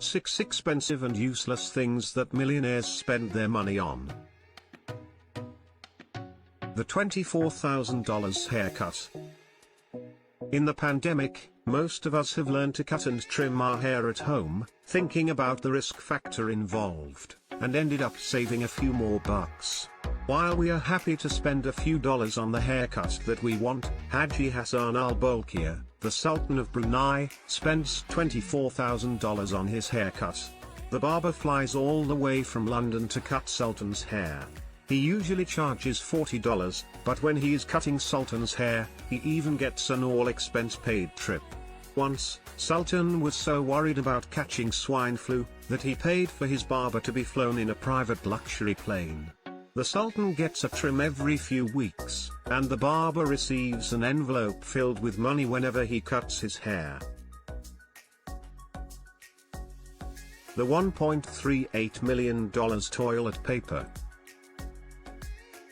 6 expensive and useless things that millionaires spend their money on. The $24,000 haircut. In the pandemic, most of us have learned to cut and trim our hair at home, thinking about the risk factor involved, and ended up saving a few more bucks. While we are happy to spend a few dollars on the haircut that we want, Haji Hassan al-Bolkiah, the Sultan of Brunei, spends $24,000 on his haircut. The barber flies all the way from London to cut Sultan's hair. He usually charges $40, but when he is cutting Sultan's hair, he even gets an all-expense-paid trip. Once, Sultan was so worried about catching swine flu, that he paid for his barber to be flown in a private luxury plane. The Sultan gets a trim every few weeks, and the barber receives an envelope filled with money whenever he cuts his hair. The $1.38 million toilet paper.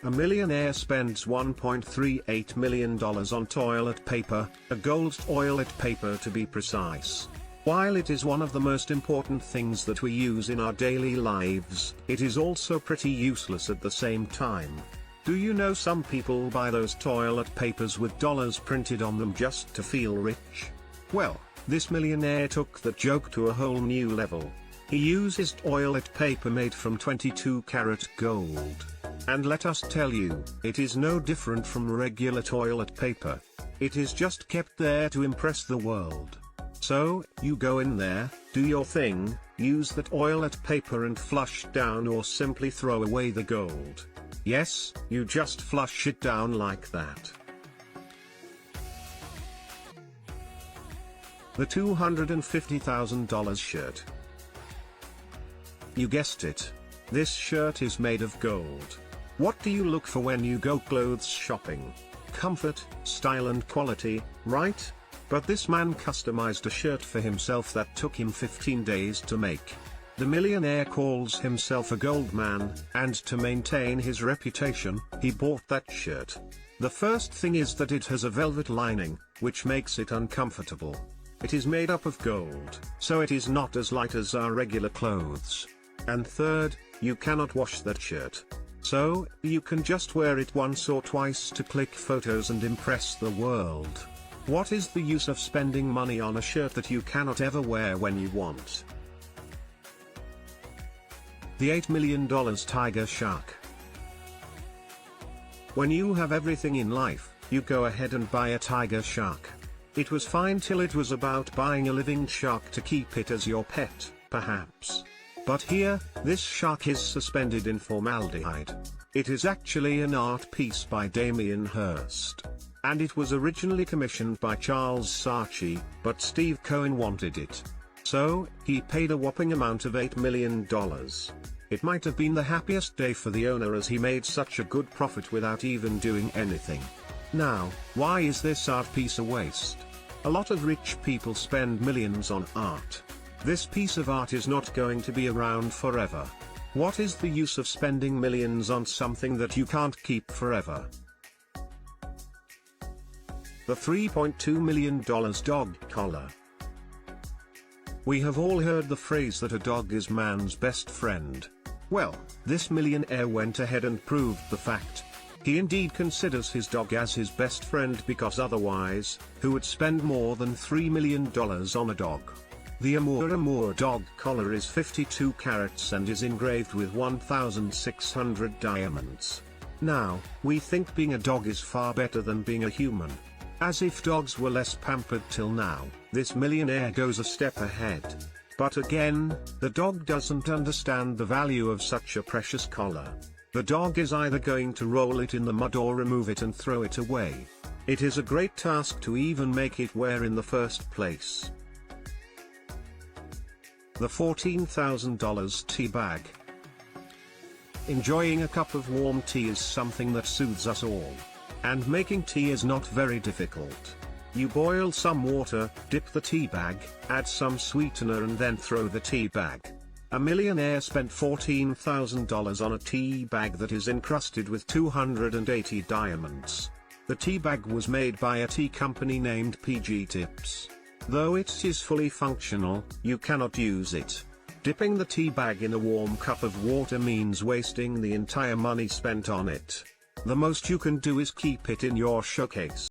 A millionaire spends $1.38 million on toilet paper, a gold toilet paper to be precise. While it is one of the most important things that we use in our daily lives, it is also pretty useless at the same time. Do you know some people buy those toilet papers with dollars printed on them just to feel rich? Well, this millionaire took that joke to a whole new level. He uses toilet paper made from 22-karat gold. And let us tell you, it is no different from regular toilet paper. It is just kept there to impress the world. So, you go in there, do your thing, use the toilet paper and flush down, or simply throw away the gold. Yes, you just flush it down like that. The $250,000 shirt. You guessed it. This shirt is made of gold. What do you look for when you go clothes shopping? Comfort, style and quality, right? But this man customized a shirt for himself that took him 15 days to make. The millionaire calls himself a gold man, and to maintain his reputation, he bought that shirt. The first thing is that it has a velvet lining, which makes it uncomfortable. It is made up of gold, so it is not as light as our regular clothes. And third, you cannot wash that shirt. So, you can just wear it once or twice to click photos and impress the world. What is the use of spending money on a shirt that you cannot ever wear when you want? The $8 million tiger shark. When you have everything in life, you go ahead and buy a tiger shark. It was fine till it was about buying a living shark to keep it as your pet, perhaps. But here, this shark is suspended in formaldehyde. It is actually an art piece by Damien Hirst. And it was originally commissioned by Charles Saatchi, but Steve Cohen wanted it. So, he paid a whopping amount of $8 million. It might have been the happiest day for the owner, as he made such a good profit without even doing anything. Now, why is this art piece a waste? A lot of rich people spend millions on art. This piece of art is not going to be around forever. What is the use of spending millions on something that you can't keep forever? The $3.2 million dog collar. We have all heard the phrase that a dog is man's best friend. Well, this millionaire went ahead and proved the fact. He indeed considers his dog as his best friend, because otherwise, who would spend more than $3 million on a dog? The Amour dog collar is 52 carats and is engraved with 1,600 diamonds. Now, we think being a dog is far better than being a human. As if dogs were less pampered till now, this millionaire goes a step ahead. But again, the dog doesn't understand the value of such a precious collar. The dog is either going to roll it in the mud or remove it and throw it away. It is a great task to even make it wear in the first place. The $14,000 tea bag. Enjoying a cup of warm tea is something that soothes us all. And making tea is not very difficult. You boil some water, dip the tea bag, add some sweetener and then throw the tea bag. A millionaire spent $14,000 on a tea bag that is encrusted with 280 diamonds. The tea bag was made by a tea company named PG Tips. Though it is fully functional, you cannot use it. Dipping the tea bag in a warm cup of water means wasting the entire money spent on it. The most you can do is keep it in your showcase.